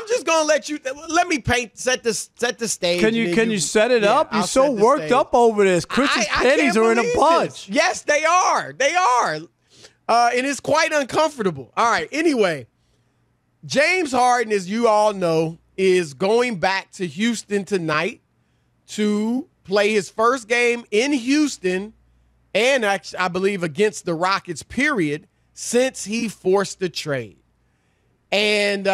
I'm just gonna let you. Let me set the stage. Can you set it up? You're so worked up over this. Chris's panties are in a bunch. Yes, they are. They are, and it's quite uncomfortable. All right. Anyway, James Harden, as you all know, is going back to Houston tonight to play his first game in Houston, and actually, I believe against the Rockets. Period. Since he forced the trade. And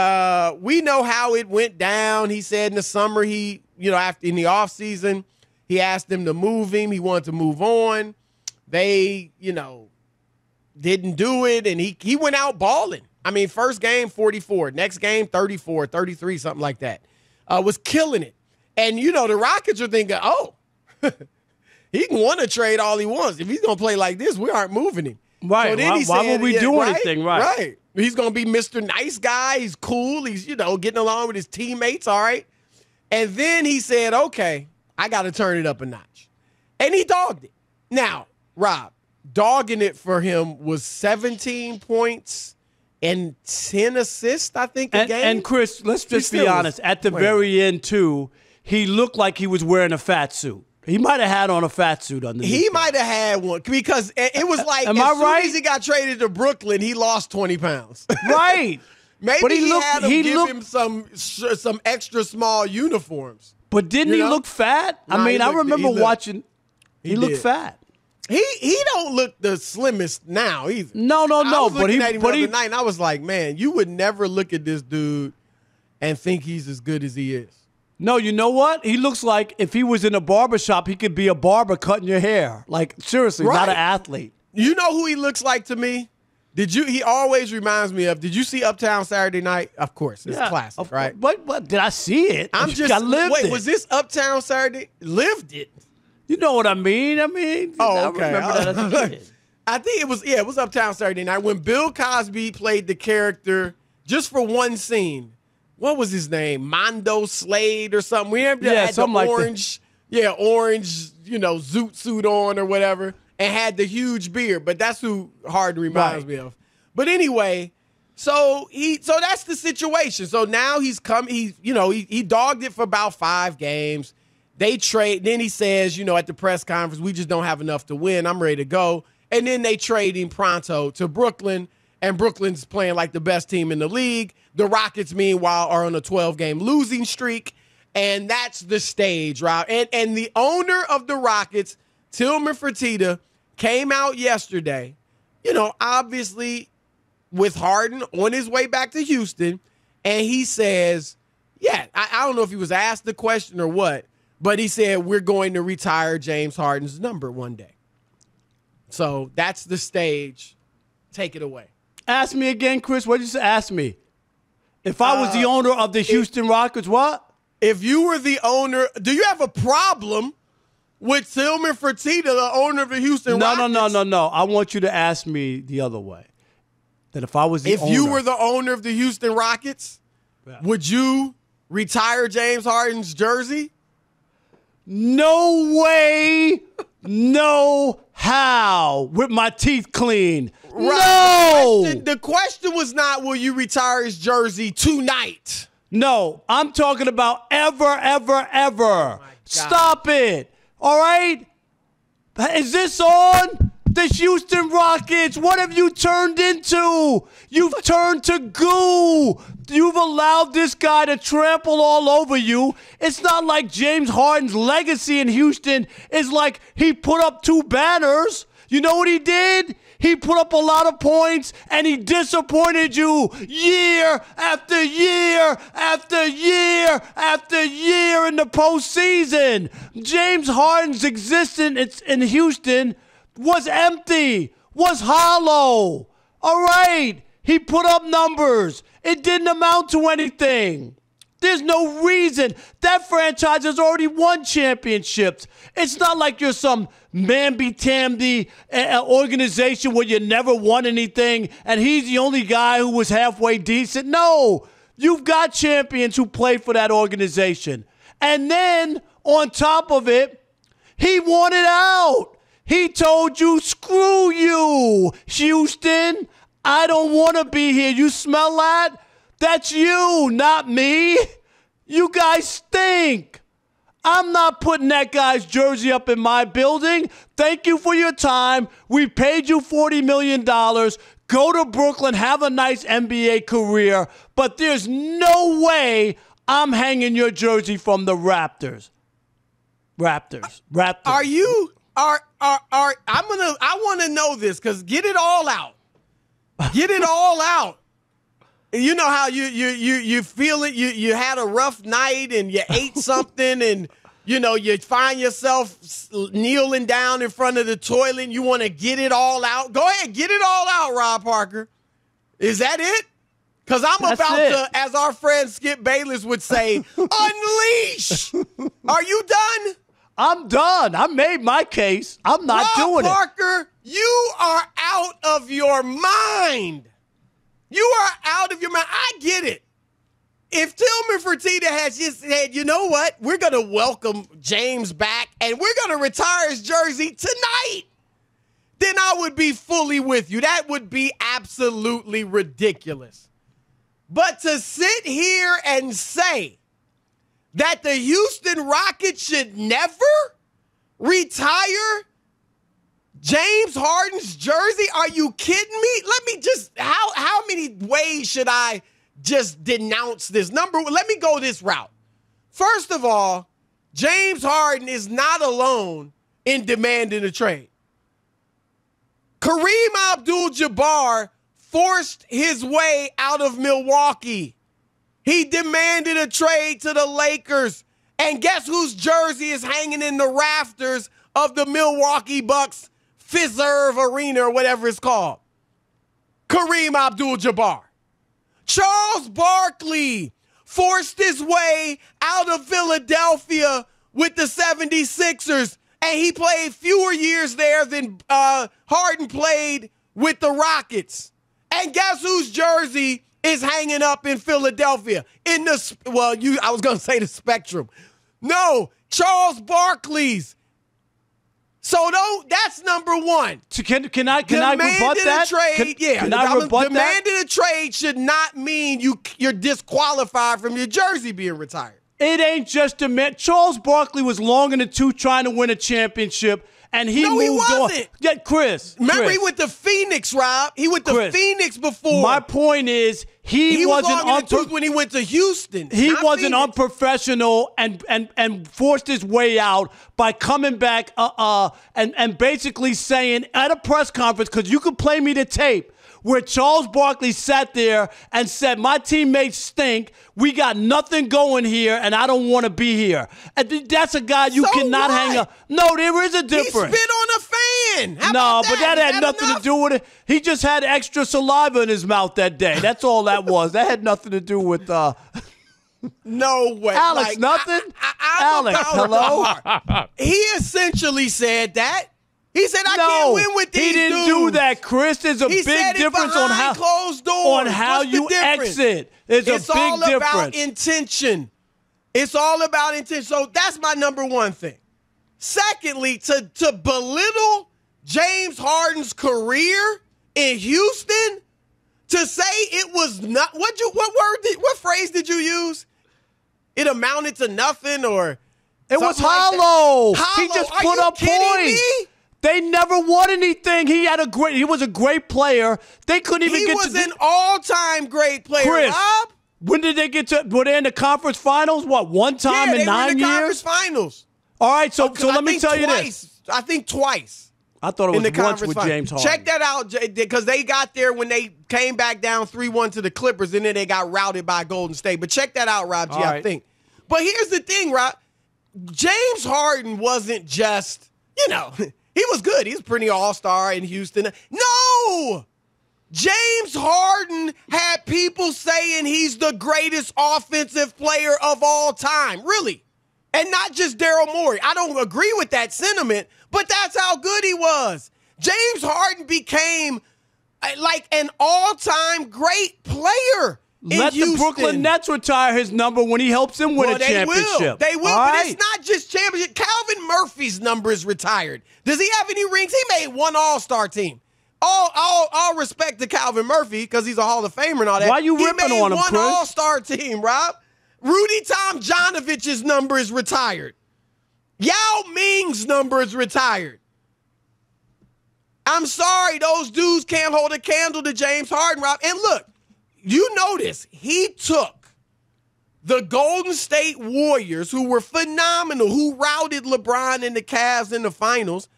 we know how it went down. He said in the summer, after in the offseason, he asked them to move him. He wanted to move on. They, didn't do it. And he went out balling. I mean, first game, 44. Next game, 34, 33, something like that. Was killing it. And, the Rockets are thinking, he can want to trade all he wants. If he's going to play like this, we aren't moving him. Right. So why would we do anything? Right. He's going to be Mr. Nice Guy. He's cool. He's, getting along with his teammates. All right. And then he said, okay, I got to turn it up a notch. And he dogged it. Now, Rob, dogging it for him was 17 points and 10 assists, I think, a game. And Chris, let's just be honest. At the very end, too, he looked like he was wearing a fat suit. He might have had on a fat suit underneath. He might have had one because it was like as soon as he got traded to Brooklyn, he lost 20 pounds. Right. Maybe but he had him give him some extra small uniforms. But didn't he look fat? Nah, I remember watching. He looked fat. He don't look the slimmest now either. No. I was looking at him the other night, and I was like, man, you would never look at this dude and think he's as good as he is. No, you know what? He looks like if he was in a barbershop, he could be a barber cutting your hair. Like, seriously, not an athlete. You know who he looks like to me? He always reminds me of, did you see Uptown Saturday Night? Of course. It's classic, right? But did I see it? I lived it. Was this Uptown Saturday? Lived it. You know what I mean? I remember that as a kid. I think it was Uptown Saturday Night when Bill Cosby played the character just for one scene. What was his name? Mondo Slade or something. We had the orange, orange, zoot suit on or whatever, and had the huge beard. But that's who Harden reminds me of. But anyway, so that's the situation. So now he's come. He dogged it for about 5 games. They trade. Then he says, at the press conference, we just don't have enough to win. I'm ready to go. And then they trade him pronto to Brooklyn, and Brooklyn's playing like the best team in the league. The Rockets, meanwhile, are on a 12-game losing streak, and that's the stage, Rob. And the owner of the Rockets, Tillman Fertitta, came out yesterday, obviously with Harden on his way back to Houston, and he says, I don't know if he was asked the question or what, but he said, we're going to retire James Harden's number one day. So that's the stage. Take it away. Ask me again, Chris. What did you say? Ask me. If I was the owner of the Houston Rockets, what? If you were the owner, do you have a problem with Tillman Fertitta, the owner of the Houston Rockets? No. I want you to ask me the other way. That if I was the owner. If you were the owner of the Houston Rockets, would you retire James Harden's jersey? No way. No how. With my teeth clean. Right. No! The question was not, will you retire his jersey tonight? No, I'm talking about ever. Oh, stop it. All right? Is this on? The Houston Rockets, what have you turned into? You've turned to goo. You've allowed this guy to trample all over you. It's not like James Harden's legacy in Houston is like he put up 2 banners. You know what he did? He put up a lot of points, and he disappointed you year after year after year after year in the postseason. James Harden's existence in Houston was empty, was hollow. All right, he put up numbers. It didn't amount to anything. There's no reason. That franchise has already won championships. It's not like you're some mamby-tamby organization where you never won anything and he's the only guy who was halfway decent. No, you've got champions who play for that organization. And then, on top of it, he wanted out. He told you, screw you, Houston. I don't want to be here. You smell that? That's you, not me. You guys stink. I'm not putting that guy's jersey up in my building. Thank you for your time. We paid you $40 million. Go to Brooklyn, have a nice NBA career. But there's no way I'm hanging your jersey from the Raptors. Raptors. Are you? I want to know this because get it all out. Get it all out. You know how you feel it. You had a rough night and you ate something and you find yourself kneeling down in front of the toilet and you want to get it all out. Go ahead, get it all out, Rob Parker. Is that it? Because I'm about to, as our friend Skip Bayless would say, unleash. Are you done? I'm done. I made my case. I'm not doing it. Rob Parker, you are out of your mind. You are out of your mind. I get it. If Tillman Fertitta has just said, you know what, we're going to welcome James back and we're going to retire his jersey tonight, then I would be fully with you. That would be absolutely ridiculous. But to sit here and say that the Houston Rockets should never retire James Harden's jersey? Are you kidding me? Let me just, how many ways should I just denounce this? Let me go this route. First of all, James Harden is not alone in demanding a trade. Kareem Abdul-Jabbar forced his way out of Milwaukee. He demanded a trade to the Lakers. And guess whose jersey is hanging in the rafters of the Milwaukee Bucks Fiserv Arena or whatever it's called? Kareem Abdul-Jabbar. Charles Barkley forced his way out of Philadelphia with the 76ers, and he played fewer years there than Harden played with the Rockets. And guess whose jersey is hanging up in Philadelphia? I was going to say the Spectrum. No, Charles Barkley's. So that's number one. Can I rebut that? Can I rebut demanding a trade should not mean you're disqualified from your jersey being retired. It ain't just demand. Charles Barkley was long in the tooth trying to win a championship, and he moved on. No, he wasn't. Yeah, Chris. Remember, he went to Phoenix, Rob. He went to Phoenix before. My point is, he wasn't long in the tooth when he went to Houston. He wasn't unprofessional and forced his way out by coming back and basically saying at a press conference, because you could play me the tape, where Charles Barkley sat there and said, my teammates stink, we got nothing going here, and I don't want to be here. And that's a guy you cannot hang up. No, there is a difference. He spit on a fan. But that had nothing to do with it. He just had extra saliva in his mouth that day. That's all that was. That had nothing to do with... No way. Alex, nothing? Alex, hello? He essentially said that. He said, I can't win with these dudes. He didn't do that, Chris. There's a big difference on how closed doors. On how you exit. It's a big difference. It's all about intention. It's all about intention. So that's my number one thing. Secondly, to belittle James Harden's career in Houston, to say it was not what phrase did you use? It amounted to nothing, or it was hollow. Hollow. He just put up points. Me? They never won anything. He was a great player. They couldn't even He was an all-time great player, Chris, Rob. When did they get to? Were they in the conference finals? What, one time in 9 years? Yeah, they were in the conference finals. All right, so let me tell you this. I think twice. I thought it was once with James Harden. Check that out, because they got there when they came back down 3-1 to the Clippers, and then they got routed by Golden State. But check that out, Rob G, I think. But here's the thing, Rob. James Harden wasn't just, he was good. He was pretty all-star in Houston. No! James Harden had people saying he's the greatest offensive player of all time. Really. And not just Daryl Morey. I don't agree with that sentiment, but that's how good he was. James Harden became like an all-time great player in Let Houston. the Brooklyn Nets retire his number when he helps them win a championship. They will, but it's not just championship. Calvin Murphy's number is retired. Does he have any rings? He made one All-Star team. All respect to Calvin Murphy because he's a Hall of Famer and all that. Why you ripping on him, Chris? He made one All-Star team, Rob. Rudy Tomjanovich's number is retired. Yao Ming's number is retired. I'm sorry, those dudes can't hold a candle to James Harden, Rob. And look, you notice he took the Golden State Warriors, who were phenomenal, who routed LeBron and the Cavs in the finals.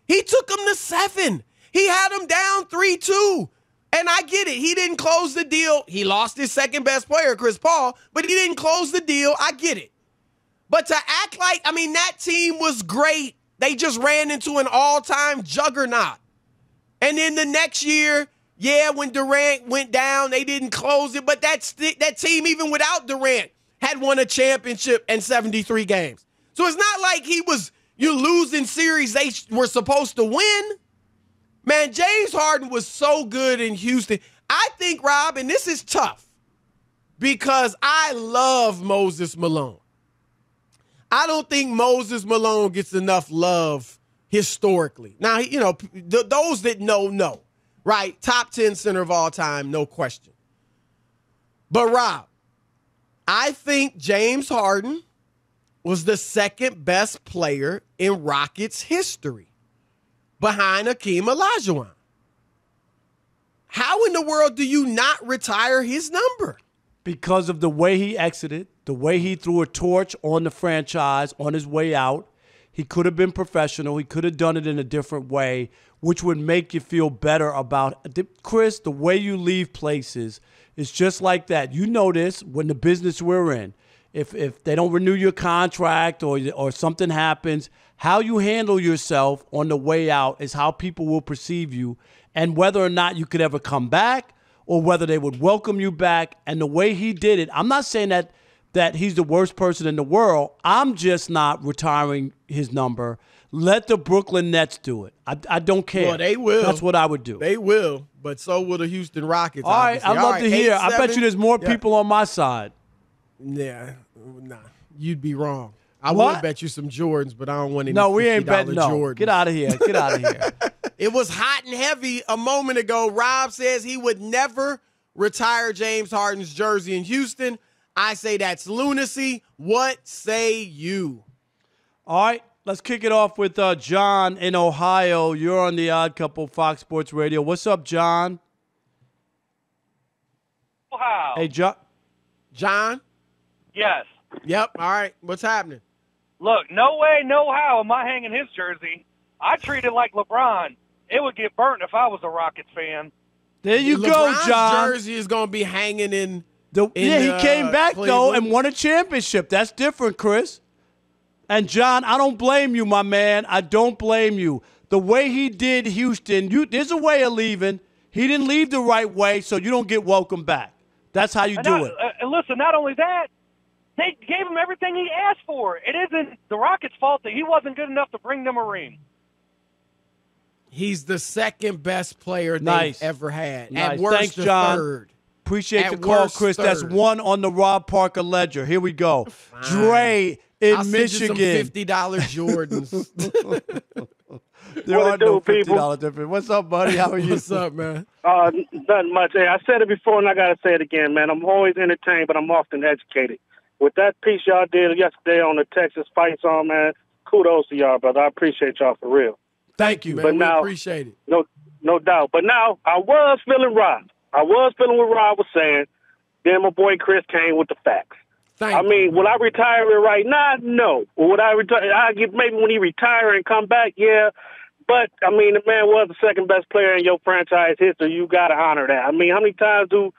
He took them to 7. He had them down 3-2. And I get it. He didn't close the deal. He lost his second best player, Chris Paul, but he didn't close the deal. I get it. But to act like, that team was great. They just ran into an all-time juggernaut. And then the next year, when Durant went down, they didn't close it. But that team, even without Durant, had won a championship and 73 games. So it's not like you're losing series they were supposed to win. Man, James Harden was so good in Houston. I think, Rob, and this is tough because I love Moses Malone. I don't think Moses Malone gets enough love historically. Now, those that know, right? Top 10 center of all time, no question. But, Rob, I think James Harden was the second best player in Rockets history behind Hakeem Olajuwon. How in the world do you not retire his number? Because of the way he exited, the way he threw a torch on the franchise on his way out. He could have been professional. He could have done it in a different way, which would make you feel better about it. Chris, the way you leave places is just like that. You know this when the business we're in. If they don't renew your contract or something happens, how you handle yourself on the way out is how people will perceive you and whether or not you could ever come back or whether they would welcome you back. And the way he did it, I'm not saying that he's the worst person in the world. I'm just not retiring his number. Let the Brooklyn Nets do it. I don't care. Well, they will. That's what I would do. They will, but so will the Houston Rockets. All right, I'd love to hear. I bet you there's more people on my side. Yeah, nah, you'd be wrong. I would bet you some Jordans, but I don't want any. No, we ain't betting. No, Jordans. Get out of here. Get out of here. It was hot and heavy a moment ago. Rob says he would never retire James Harden's jersey in Houston. I say that's lunacy. What say you? All right, let's kick it off with John in Ohio. You're on the Odd Couple, Fox Sports Radio. What's up, John? Wow. Hey, John. John? Yes. Yep. All right. What's happening? Look, no way, no how am I hanging his jersey. I treat it like LeBron. It would get burnt if I was a Rockets fan. There you LeBron's go, John. jersey is going to be hanging in. He came back, Cleveland, though, and won a championship. That's different, Chris. And, John, I don't blame you, my man. I don't blame you. The way he did Houston, there's a way of leaving. He didn't leave the right way, so you don't get welcome back. That's how you do it. And listen, not only that, they gave him everything he asked for. It isn't the Rockets' fault that he wasn't good enough to bring them a ring. He's the second best player they've ever had. Nice. At worst, Thanks, the John. third. Appreciate the call, Chris. Third. That's one on the Rob Parker ledger. Here we go. Fine. Dre in I'll Michigan. Send you some $50 Jordans. There are no $50 difference. What's up, buddy? How are you? What's up, man? Nothing much. Hey, I said it before, and I got to say it again, man. I'm always entertained, but I'm often educated. With that piece y'all did yesterday on the Texas fight song, man, kudos to y'all, brother. I appreciate y'all for real. Thank you, man. But now, appreciate it. No doubt. But now, I was feeling Rob. I was feeling what Rob was saying. Then my boy Chris came with the facts. Will I retire it right now? No. Would I retire? Maybe when he retire and come back, yeah. But, the man was the second best player in your franchise history. You got to honor that. How many times do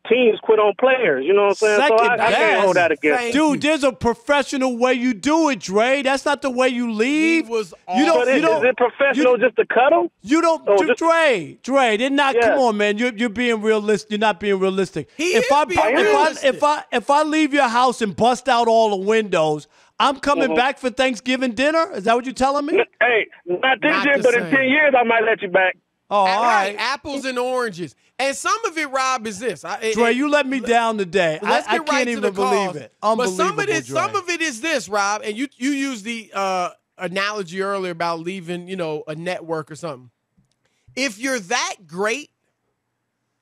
teams quit on players? You know what I'm saying? Second I can't hold that against. Dude, there's a professional way you do it, Dre. That's not the way you leave. Is it professional just to cuddle? You don't, Dre. They're not. Yeah. Come on, man. You're being realistic. You're not being realistic. If I leave your house and bust out all the windows, I'm coming back for Thanksgiving dinner? Is that what you're telling me? Hey, not this year, but in 10 years, I might let you back. Oh, all right. Apples and oranges. And some of it, Rob, is this. Dre, you let me down today. I can't even believe it. Unbelievable, but some Dre. of it is this, Rob, and you used the analogy earlier about leaving, a network or something. if you're that great,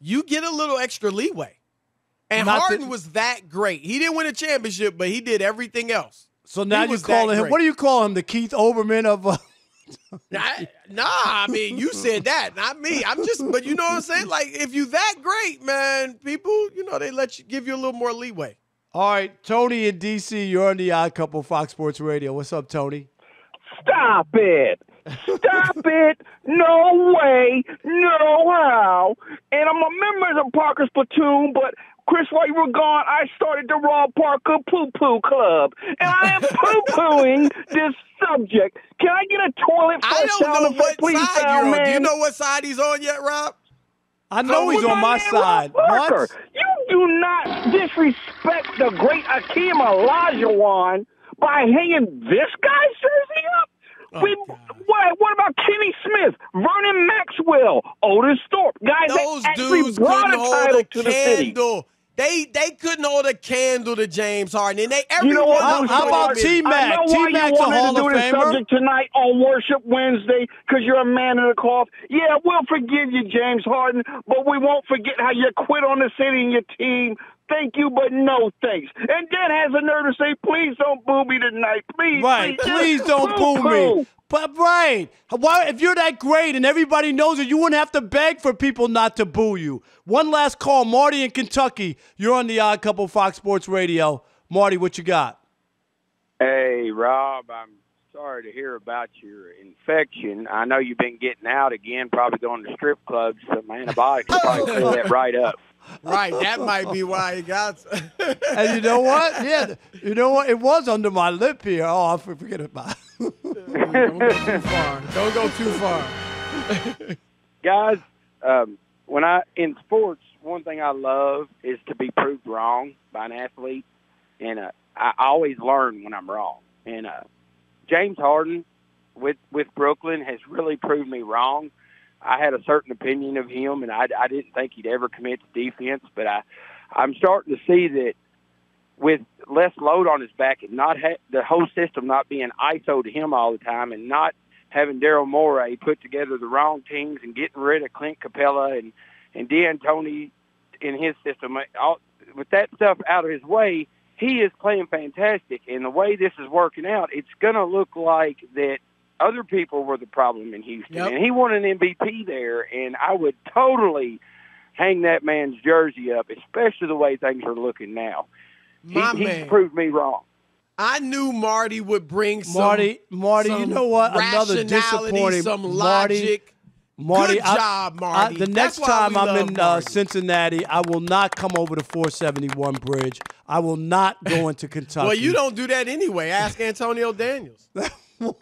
you get a little extra leeway. And Harden was that great. He didn't win a championship, but he did everything else. So now you're calling him, what do you call him, the Keith Olbermann of I mean, you said that, not me. But you know what I'm saying? Like, if you that great, man, people, they give you a little more leeway. All right, Tony in D.C., you're on the Odd Couple, Fox Sports Radio. What's up, Tony? Stop it. Stop it. No way. No how. And I'm a member of Parker's platoon, but Chris, while you were gone, I started the Rob Parker Poo-Poo Club. And I am poo-pooing this subject. Can I get a toilet flush? I don't know what side you're on. Do you know what side he's on yet, Rob? I know he's on my side. What? You do not disrespect the great Akeem Olajuwon by hanging this guy's jersey up. What about Kenny Smith, Vernon Maxwell, Otis Thorpe, guys Those that actually dudes brought a title to the city? They couldn't hold a candle to James Harden. And how about T-Mac? T-Mac's a Hall of Famer. Subject tonight on Worship Wednesday because you're a man of the cloth. Yeah, we'll forgive you, James Harden, but we won't forget how you quit on the city and your team. Thank you, but no thanks. And Dan has the nerve to say, please don't boo me tonight. Please. Right. Please don't boo me. But, right. Why, if you're that great and everybody knows it, you wouldn't have to beg for people not to boo you. One last call. Marty in Kentucky. You're on the Odd Couple, Fox Sports Radio. Marty, what you got? Hey, Rob, I'm sorry to hear about your infection. I know you've been getting out again, probably going to strip clubs. Some antibiotics will probably clear that right up. Right, that might be why he got. And you know what? Yeah, you know what? It was under my lip here. Oh, I forget about it. Don't go too far. Don't go too far. Guys, in sports, one thing I love is to be proved wrong by an athlete, and I always learn when I'm wrong. And James Harden with Brooklyn has really proved me wrong. I had a certain opinion of him, and I didn't think he'd ever commit to defense. But I'm starting to see that with less load on his back and not the whole system not being ISO to him all the time and not having Daryl Morey put together the wrong teams and getting rid of Clint Capella and D'Antoni in his system, with that stuff out of his way, he is playing fantastic. And the way this is working out, it's going to look like that other people were the problem in Houston. Yep. And he won an MVP there, and I would totally hang that man's jersey up, especially the way things are looking now. He's proved me wrong. I knew Marty would bring some Marty, you know what? Another disappointing. Some logic. Marty, good job, Marty. The next time I'm in Cincinnati, I will not come over the 471 bridge. I will not go into Kentucky. Well, you don't do that anyway. Ask Antonio Daniels.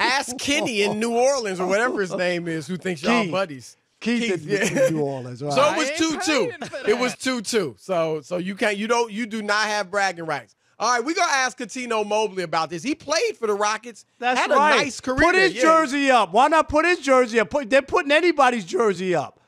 Ask Kenny in New Orleans or whatever his name is, who thinks y'all buddies. Keith in New Orleans, right? So it was 2-2. It was 2-2. So you do not have bragging rights. All right, we're gonna ask Cuttino Mobley about this. He played for the Rockets. That's had right. a nice career. Put his jersey up. Why not put his jersey up? They're putting anybody's jersey up.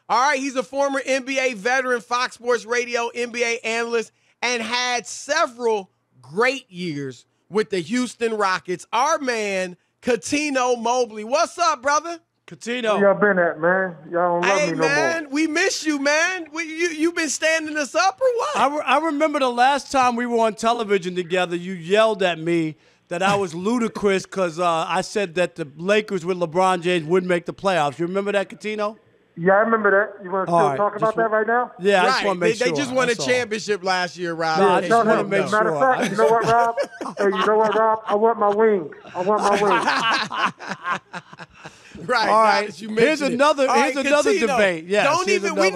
All right, he's a former NBA veteran, Fox Sports Radio NBA analyst, and had several great years with the Houston Rockets. Our man, Cuttino Mobley. What's up, brother? Cuttino. Where y'all been at, man? Y'all don't love me no more. Hey, man, we miss you, man. You been standing us up or what? I remember the last time we were on television together, you yelled at me that I was ludicrous because I said that the Lakers with LeBron James wouldn't make the playoffs. You remember that, Cuttino? Yeah, I remember that. You want to still talk about that right now? Yeah, right. I just want to make sure. They just won a championship last year, Rob. No, I just want to make sure. Matter of fact, you know what, Rob? Hey, you know what, Rob? I want my wings. Right. All right. Here's another debate. Yes. We're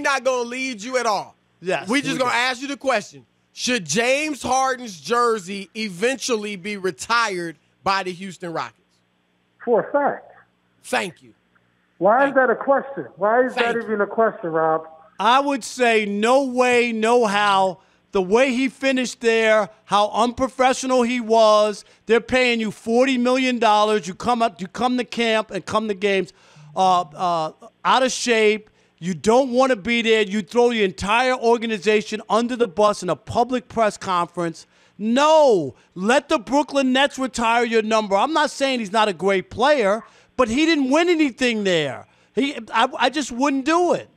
not going to lead you at all. Yes. We're just going to ask you the question. Should James Harden's jersey eventually be retired by the Houston Rockets? For a fact. Thank you. Why is that a question? Why is that even a question, Rob? I would say no way, no how. The way he finished there, how unprofessional he was. They're paying you $40 million. You come to camp and come to games out of shape. You don't want to be there. You throw the entire organization under the bus in a public press conference. No, let the Brooklyn Nets retire your number. I'm not saying he's not a great player, but he didn't win anything there. I just wouldn't do it.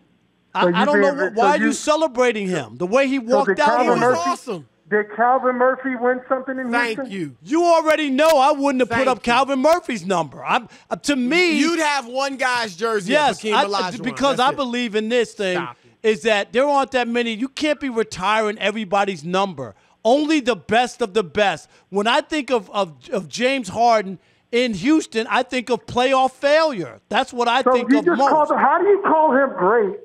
I don't know why are you celebrating him? The way he walked out, he was awesome. Did Calvin Murphy win something in Houston? Thank you. You already know I wouldn't have put up Calvin Murphy's number. To me, you'd have one guy's jersey. Yes, because I believe in this thing is that there aren't that many. You can't be retiring everybody's number. Only the best of the best. When I think of James Harden in Houston, I think of playoff failure. That's what I think of most. How do you call him great?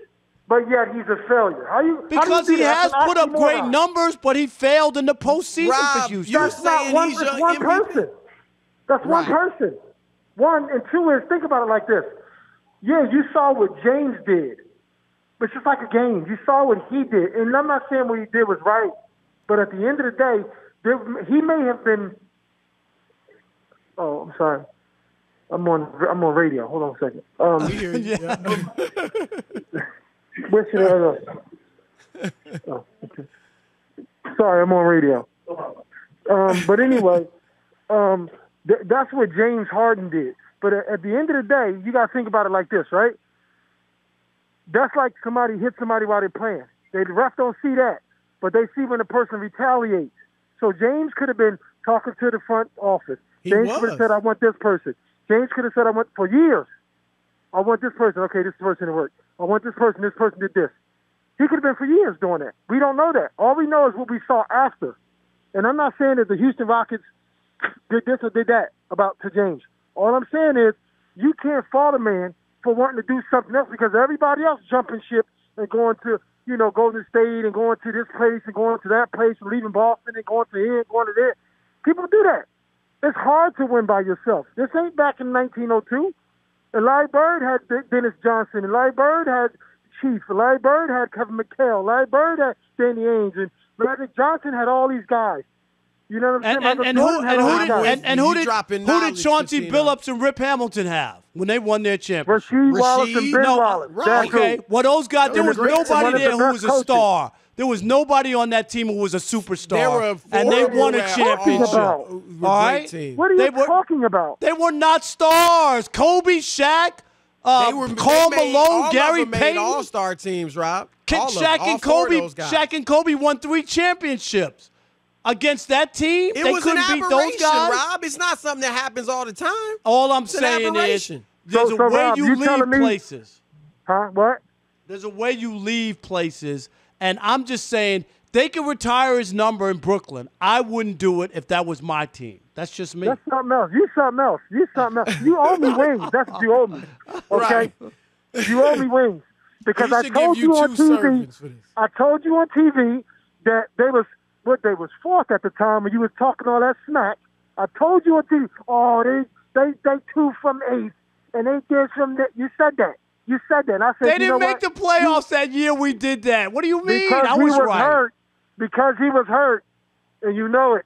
But yet he's a failure. Because he has put up great numbers, but he failed in the postseason for Houston. That's not one person. That's one person. One, and two is, think about it like this. Yeah, you saw what James did. But it's just like a game. You saw what he did. And I'm not saying what he did was right. But at the end of the day, he may have been – oh, I'm sorry. I'm on radio. Hold on a second. Where should I go? Oh, okay. Sorry, I'm on radio. But anyway, that's what James Harden did. But at the end of the day, you got to think about it like this, right? That's like somebody hit somebody while they're playing. The ref don't see that, but they see when the person retaliates. So James could have been talking to the front office. James could have said, I want this person. James could have said, I want, for years, I want this person. Okay, this person to work. I want this person did this. He could have been for years doing that. We don't know that. All we know is what we saw after. And I'm not saying that the Houston Rockets did this or did that to James. All I'm saying is you can't fault a man for wanting to do something else because everybody else jumping ship and going to, Golden State and going to this place and going to that place and leaving Boston and going to here and going to there. People do that. It's hard to win by yourself. This ain't back in 1902. And Larry Bird had Dennis Johnson. And Larry Bird had Chief. And Larry Bird had Kevin McHale. Larry Bird had Danny Ainge. And Magic Johnson had all these guys. You know what I'm saying? And who did Chauncey Billups and Rip Hamilton have when they won their championship? Rasheed Wallace and Ben Wallace. Right. Okay. Well, those guys, there was nobody there who was a star. There was nobody on that team who was a superstar. And they won a championship. All right? What are you talking about? They were not stars. Kobe, Shaq, Karl Malone, Gary Payton. All-star teams, Rob. Shaq and Kobe won 3 championships. Against that team, they couldn't beat those guys. Rob. It's not something that happens all the time. All I'm saying is there's a way you leave places. Huh? What? There's a way you leave places, and I'm just saying they can retire his number in Brooklyn. I wouldn't do it if that was my team. That's just me. That's something else. You something else. You owe me wings. That's what you owe me. Okay? Right. You owe me wings. Because I told you on TV. I told you on TV that they was fourth at the time when you was talking all that smack. I told you on TV, they 2 from 8, and they did from that. You said that. And I said, they didn't make the playoffs that year we did that. What do you mean? Because he was hurt. Because he was hurt, and you know it.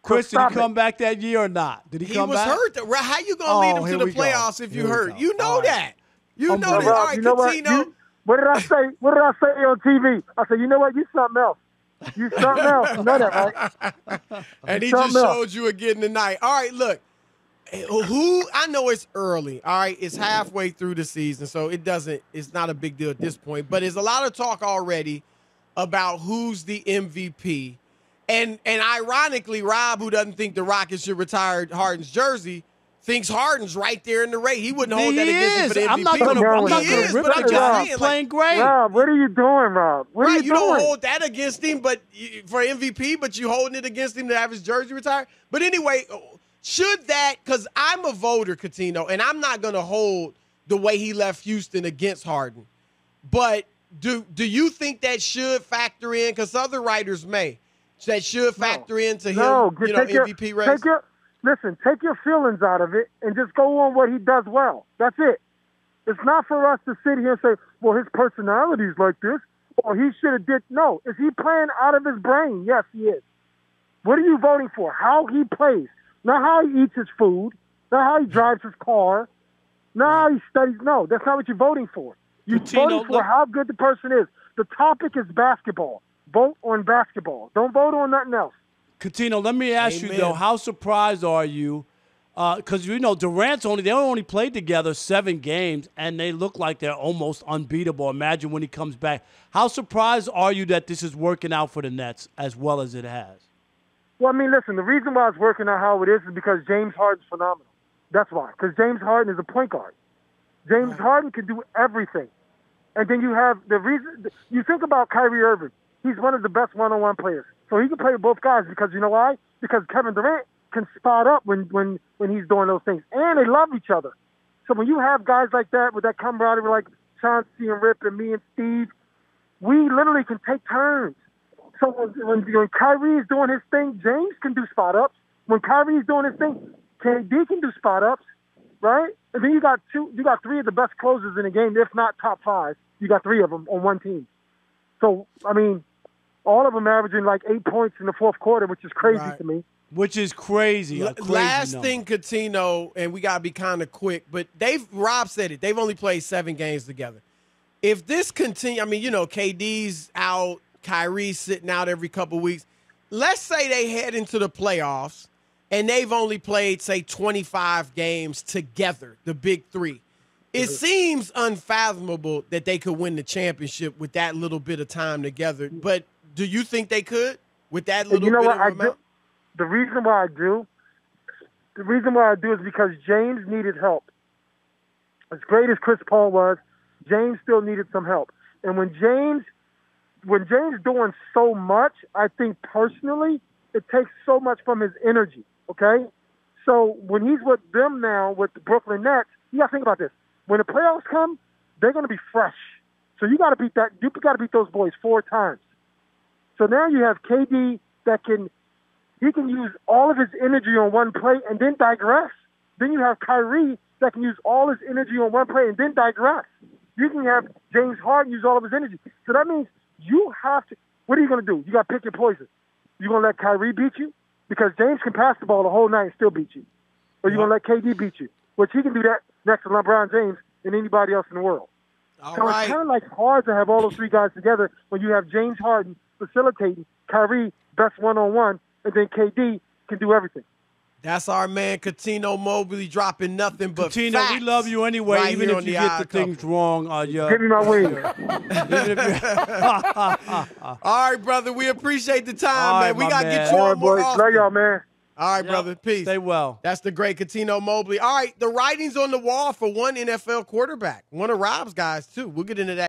Chris, did he come back that year or not? Did he come back? He was hurt. How you going to lead him to the playoffs if you hurt? You know that. You know that. All right, Coutinho. What did I say? What did I say on TV? I said, you know what? You something else. You something else. You know that, right? And he just showed you again tonight. All right, look. I know it's early. All right, it's halfway through the season, so it's not a big deal at this point. But there's a lot of talk already about who's the MVP. And ironically, Rob, who doesn't think the Rockets should retire Harden's jersey, thinks Harden's right there in the race. He wouldn't hold that against him for the MVP. I'm not going to rip the guy. He's playing great. Rob, what are you doing, Rob? What are you doing? You don't hold that against him for MVP, but you holding it against him to have his jersey retired. But anyway, should that, because I'm a voter, Coutinho, and I'm not going to hold the way he left Houston against Harden. But do you think that should factor in? Because other writers may. That should factor into him, MVP race? Take your feelings out of it and just go on what he does well. That's it. It's not for us to sit here and say, well, his personality is like this, or he should have did. No. Is he playing out of his brain? Yes, he is. What are you voting for? How he plays. Not how he eats his food. Not how he drives his car. Not how he studies. No, that's not what you're voting for. You're voting for how good the person is. The topic is basketball. Vote on basketball. Don't vote on nothing else. Coutinho, let me ask you, though, how surprised are you because Durant's they only played together 7 games, and they look like they're almost unbeatable. Imagine when he comes back. How surprised are you that this is working out for the Nets as well as it has? Well, I mean, listen, the reason why it's working out how it is because James Harden's phenomenal. That's why, because James Harden is a point guard. James Harden can do everything. And then you have the reason – you think about Kyrie Irving. He's one of the best one-on-one players. So he can play with both guys because you know why? Because Kevin Durant can spot up when he's doing those things. And they love each other. So when you have guys like that with that camaraderie like Chauncey and Rip and me and Steve, we literally can take turns. So when Kyrie is doing his thing, James can do spot-ups. When Kyrie is doing his thing, KD can do spot-ups, right? And then you got 3 of the best closers in the game, if not top 5. You got 3 of them on one team. So, I mean, all of them averaging like 8 points in the fourth quarter, which is crazy to me. Which is crazy. Last thing, Coutinho, and we got to be kind of quick, but Rob said it. They've only played 7 games together. If this continues, I mean, KD's out, Kyrie's sitting out every couple weeks. Let's say they head into the playoffs, and they've only played, say, 25 games together, the big 3. It seems unfathomable that they could win the championship with that little bit of time together. But do you think they could with that little bit of amount? The reason why I do is because James needed help. As great as Chris Paul was, James still needed some help. And when James doing so much, I think personally it takes so much from his energy, okay? So when he's with them now, with the Brooklyn Nets, you got to think about this. When the playoffs come, they're going to be fresh. So you got to beat that. You got to beat those boys 4 times. So now you have KD that can use all of his energy on one play and then digress. Then you have Kyrie that can use all his energy on one play and then digress. You can have James Harden use all of his energy. So that means you have to. What are you going to do? You got to pick your poison. You going to let Kyrie beat you? Because James can pass the ball the whole night and still beat you. Or you going to let KD beat you? Which he can do that next to LeBron James and anybody else in the world. All so right. It's kind of like hard to have all those 3 guys together when you have James Harden facilitating, Kyrie best one-on-one, and then KD can do everything. That's our man Coutinho Mobley dropping nothing but Coutinho, facts. we love you anyway, right even if you get the things wrong. Give me my wing. All right, brother. We appreciate the time, man. We got to get you all on more boys. often. Love y'all, man. All right, brother. Peace. Stay well. That's the great Coutinho Mobley. All right, the writing's on the wall for one NFL quarterback. One of Rob's guys, too. We'll get into that.